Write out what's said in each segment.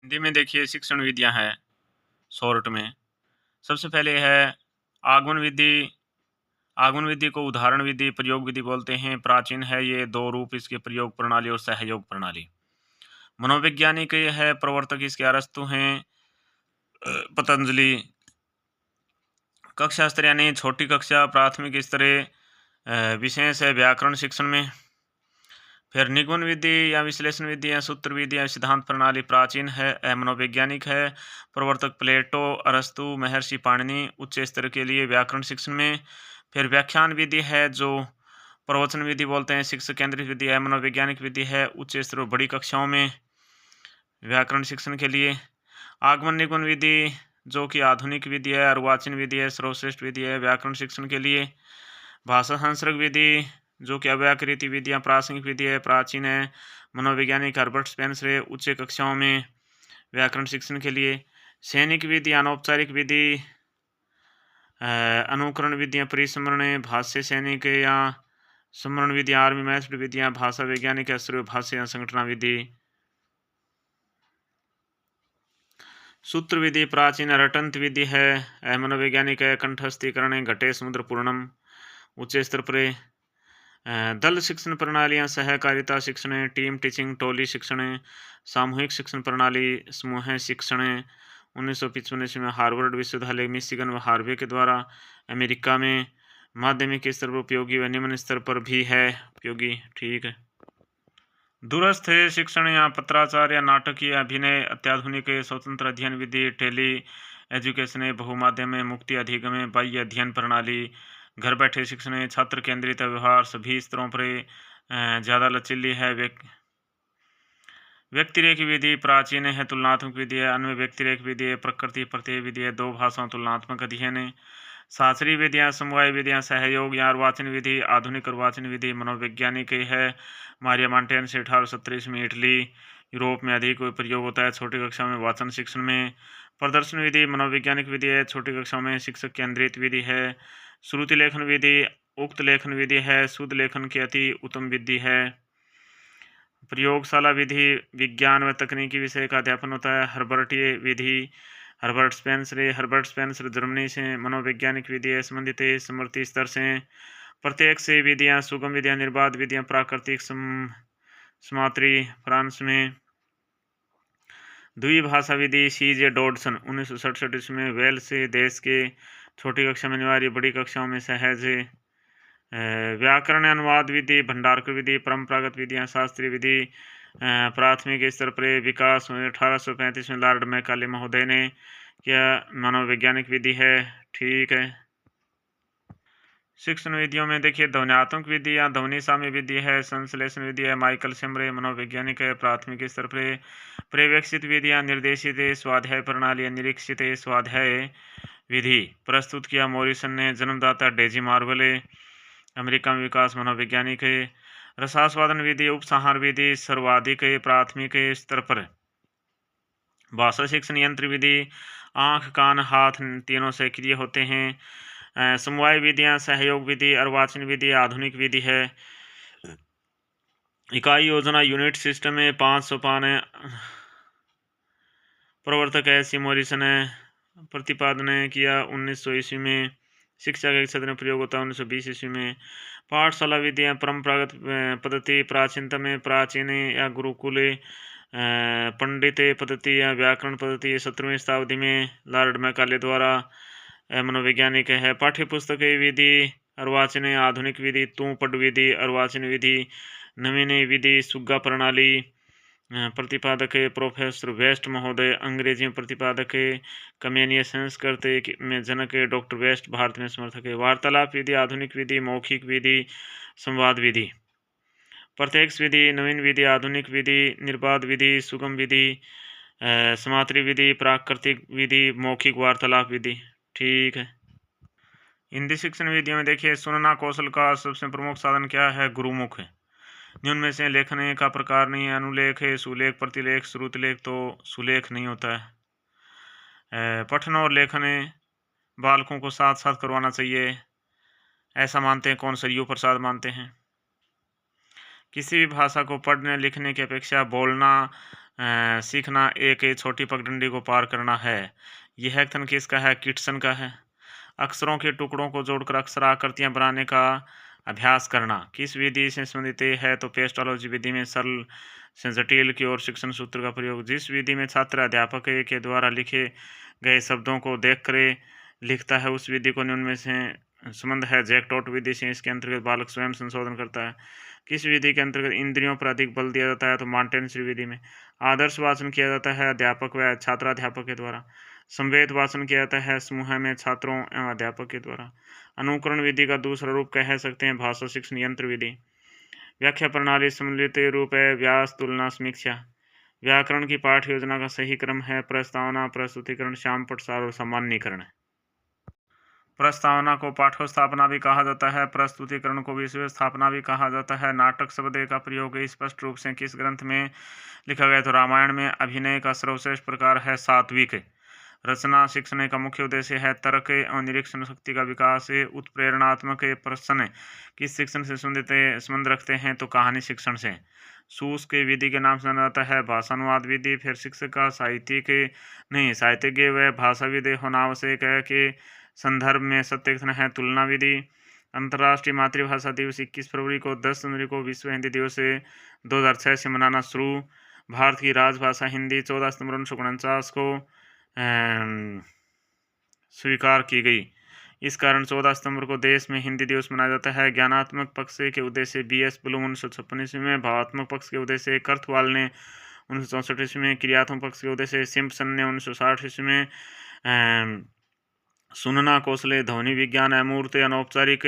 हिंदी में देखिए शिक्षण विधियाँ हैं शॉर्ट में। सबसे पहले है आगमन विधि। आगमन विधि को उदाहरण विधि, प्रयोग विधि बोलते हैं। प्राचीन है ये, दो रूप इसके, प्रयोग प्रणाली और सहयोग प्रणाली। मनोवैज्ञानिक ये है, प्रवर्तक इसके अरस्तु हैं, पतंजलि। कक्षा स्तर यानी छोटी कक्षा, प्राथमिक स्तर विशेष है व्याकरण शिक्षण में। फिर निगमन विधि या विश्लेषण विधि या सूत्र विधि या सिद्धांत प्रणाली प्राचीन है, मनोवैज्ञानिक है। प्रवर्तक प्लेटो, अरस्तु, महर्षि पाणिनि। उच्च स्तर के लिए व्याकरण शिक्षण में। फिर व्याख्यान विधि है जो प्रवचन विधि बोलते हैं, शिक्षक केंद्रित विधि है, मनोवैज्ञानिक विधि है, उच्च स्तर बड़ी कक्षाओं में व्याकरण शिक्षण के लिए। आगमन निगमन विधि जो कि आधुनिक विधि है, अर्वाचीन विधि है, सर्वश्रेष्ठ विधि है व्याकरण शिक्षण के लिए। भाषा संसर्ग विधि जो कि अव्याकृति विधियाँ प्रासंगिक विधि है, प्राचीन है, मनोवैज्ञानिक हर्बर्ट स्पेंसर, उच्च कक्षाओं में व्याकरण शिक्षण के लिए। सैनिक विधि अनौपचारिक विधि, अनुकरण विधियाँ परिस्मरण, भाष्य सैनिक या स्मरण विधि, आर्मी मैथड विधियाँ, भाषा वैज्ञानिक भाष्य या संगठना विधि। सूत्र विधि प्राचीन रटंत विधि है, मनोवैज्ञानिक है, कंठस्थीकरण घटे समुद्र पूर्णम, उच्च स्तर पर। दल शिक्षण प्रणालियाँ सहकारिता शिक्षण, टीम टीचिंग, टोली शिक्षण, सामूहिक शिक्षण प्रणाली, समूह शिक्षण। 1955 में हार्वर्ड विश्वविद्यालय मिशिगन व हार्वे के द्वारा अमेरिका में माध्यमिक स्तर पर उपयोगी व निम्न स्तर पर भी है उपयोगी। ठीक है। दूरस्थ शिक्षण या पत्राचार या नाटकीय अभिनय, अत्याधुनिक स्वतंत्र अध्ययन विधि, टेली एजुकेशन, बहुमाध्यम, मुक्ति अधिगम, बाह्य अध्ययन प्रणाली, घर बैठे शिक्षण, छात्र केंद्रित व्यवहार, सभी स्तरों पर ज़्यादा लचीली है। व्यक्तिरेख विधि प्राचीन है, तुलनात्मक विधि है, अन्य व्यक्तिरेख विधि है, प्रकृति प्रत्यय विधि है, दो भाषाओं तुलनात्मक अध्ययन है। शास्त्रीय विधियाँ, समवाय विधियाँ, सहयोग या अर्वाचीन विधि, आधुनिक अर्वाचीन विधि मनोवैज्ञानिक है। मारिया मांटेन से 1837 में इटली यूरोप में अधिक प्रयोग होता है, छोटी कक्षा में वाचन शिक्षण में। प्रदर्शन विधि मनोवैज्ञानिक विधि है, छोटी कक्षा में शिक्षक केंद्रित विधि है। श्रुति लेखन विधि उक्त लेखन विधि है, शुद्ध लेखन की अति उत्तम विधि है। प्रयोगशाला विधि विज्ञान व तकनीकी विषय का अध्यापन होता है। हर्बर्टीय विधि हर्बर्ट स्पेंसर जर्मनी से। मनोवैज्ञानिक विधि है, संबंधित स्मृति स्तर से। प्रत्यक्ष विधियाँ, सुगम विधियाँ, निर्बाध विधियाँ, प्राकृतिक समात्री फ्रांस में। द्विभाषा विधि CJ डॉडसन 1967 में वेल्स देश के छोटी कक्षा में अनिवार्य, बड़ी कक्षाओं में सहज। व्याकरण अनुवाद विधि, भंडारकर विधि, परंपरागत विधियाँ, शास्त्रीय विधि प्राथमिक स्तर पर विकास 1835 में लॉर्ड मैकाले महोदय ने किया, मनोवैज्ञानिक विधि है। ठीक है। शिक्षण विधियों में देखिए ध्वन्यात्मक विधि या ध्वनि साम्य विधि है, संश्लेषण विधि है, माइकल सेमरे मनोवैज्ञानिक है, प्राथमिक स्तर पर। पर्यवेक्षित विधियाँ, निर्देशित स्वाध्याय प्रणाली, निरीक्षित स्वाध्याय विधि प्रस्तुत किया मॉरिसन ने। जन्मदाता डेजी मार्वले, अमेरिका में विकास मनोवैज्ञानिक है। रसास्वादन विधि, उपसंहार विधि सर्वाधिक प्राथमिक स्तर पर। भाषा शिक्षण यंत्र विधि, आँख कान हाथ तीनों सक्रिय होते हैं। समवाय विधियाँ, सहयोग विधि, अर्वाचीन विधि आधुनिक विधि है। इकाई योजना यूनिट सिस्टम में 5 सोपान है। प्रवर्तक ऐसी मॉरिसन ने प्रतिपादन किया 1900 ईस्वी में। शिक्षा के क्षेत्र में प्रयोग होता है 1920 ईस्वी में। पाठशाला विधियाँ, परंपरागत पद्धति प्राचीनतम में, प्राचीन या गुरुकुल पंडित पद्धति या व्याकरण पद्धति 17वीं शताब्दी में लॉर्ड मैकाले द्वारा मनोवैज्ञानिक है। पाठ्य पुस्तक विधि, अर्वाचीन आधुनिक विधि, तू पढ़ विधि, अर्वाचीन विधि, नवीन विधि, सुग्गा प्रणाली। प्रतिपादक प्रोफेसर वेस्ट महोदय, अंग्रेजी में प्रतिपादक कमेनिया, संस्कृत में जनक डॉक्टर वेस्ट, भारत में समर्थक है। वार्तालाप विधि, आधुनिक विधि, मौखिक विधि, संवाद विधि। प्रत्यक्ष विधि, नवीन विधि, आधुनिक विधि, निर्बाध विधि, सुगम विधि, समात्री विधि, प्राकृतिक विधि, मौखिक वार्तालाप विधि। ठीक है। हिंदी शिक्षण विधियों में देखिए सुनना कौशल का सबसे प्रमुख साधन क्या है? गुरुमुख है। निम्न में से लेखन का प्रकार नहीं है। अनुलेख है, सुलेख, प्रतिलेख, श्रुतिलेख, तो सुलेख नहीं होता है। पठन और लेखन बालकों को साथ साथ करवाना चाहिए, ऐसा मानते हैं कौन? सरयू प्रसाद मानते हैं। किसी भी भाषा को पढ़ने लिखने की अपेक्षा बोलना सीखना एक छोटी पगडंडी को पार करना है। यह कथन किसका है? किटसन का है। अक्षरों के टुकड़ों को जोड़कर अक्षर आकृतियां बनाने का अभ्यास करना किस विधि से संबंधित है? तो पेस्टोलॉजी विधि में सरल से जटिल की ओर शिक्षण सूत्र का प्रयोग। जिस विधि में छात्र अध्यापक के द्वारा लिखे गए शब्दों को देखकर लिखता है उस विधि को निम्न में से संबंध है। जैकटॉट विधि से इसके अंतर्गत बालक स्वयं संशोधन करता है। किस विधि के अंतर्गत इंद्रियों पर अधिक बल दिया जाता है? तो मॉन्टेसरी विधि में। आदर्श वाचन किया जाता है अध्यापक व छात्राध्यापक के द्वारा। संवेद वाचन किया जाता है समूह में छात्रों एवं अध्यापक के द्वारा। अनुकरण विधि का दूसरा रूप कह सकते हैं भाषा शिक्षण यंत्र विधि। व्याख्या प्रणाली सम्मिलित रूप है व्यास, तुलना, समीक्षा। व्याकरण की पाठ योजना का सही क्रम है प्रस्तावना, प्रस्तुतिकरण, श्याम प्रसार और सामान्यीकरण। प्रस्तावना को पाठ्यस्थापना भी कहा जाता है, प्रस्तुतिकरण को विषय स्थापना भी कहा जाता है। नाटक शब्द का प्रयोग स्पष्ट रूप से किस ग्रंथ में लिखा गया? तो रामायण में। अभिनय का सर्वश्रेष्ठ प्रकार है सात्विक। रचना शिक्षण का मुख्य उद्देश्य है तर्क और निरीक्षण शक्ति का विकास। उत्प्रेरणात्मक प्रश्न किस शिक्षण से संबंध रखते हैं? तो कहानी शिक्षण से। सूस के विधि के नाम से जाना जाता है भाषानुवाद विधि। फिर शिक्षक का साहित्यज्ञ व भाषाविद होना आवश्यक है कि संदर्भ में सत्य कथन है तुलना विधि। अंतर्राष्ट्रीय मातृभाषा दिवस 21 फरवरी को 10 जनवरी को विश्व हिंदी दिवस 2006 से मनाना शुरू। भारत की राजभाषा हिंदी 14 सितंबर 1949 को स्वीकार की गई। इस कारण 14 सितंबर को देश में हिंदी दिवस मनाया जाता है। ज्ञानात्मक पक्ष के उद्देश्य BS ब्लूम 1956 ईस्वी में। भावात्मक पक्ष के उद्देश्य कर्थवाल ने 1964 ईस्वी में। क्रियात्मक पक्ष के उद्देश्य सिम्पसन ने 1960 ईस्वी में। सुनना कौशल ध्वनि विज्ञान अमूर्त अनौपचारिक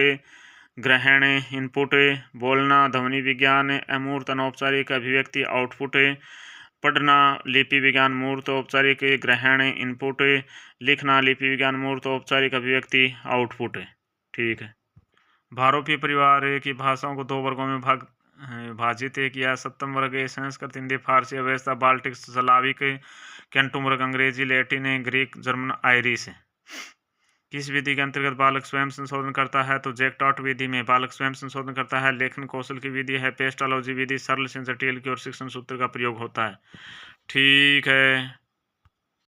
ग्रहण इनपुट। बोलना ध्वनि विज्ञान अमूर्त अनौपचारिक अभिव्यक्ति आउटपुट। पढ़ना लिपि विज्ञान मूर्त औपचारिक ग्रहण इनपुट। लिखना लिपि विज्ञान मूर्त औपचारिक अभिव्यक्ति आउटपुट। ठीक है। भारोपीय परिवार की भाषाओं को 2 वर्गों में विभाजित किया। सप्तम वर्ग संस्कृत, हिंदी, फारसी, अवेस्ता, बाल्टिक, स्लाविक। कैंटुम वर्ग अंग्रेजी, लैटिन, ग्रीक, जर्मन, आयरिश। किस विधि के अंतर्गत बालक स्वयं संशोधन करता है? तो जैकटॉट विधि में बालक स्वयं संशोधन करता है। लेखन कौशल की विधि है पेस्टोलॉजी विधि। सरल से जटिल की ओर शिक्षण सूत्र का प्रयोग होता है। ठीक है।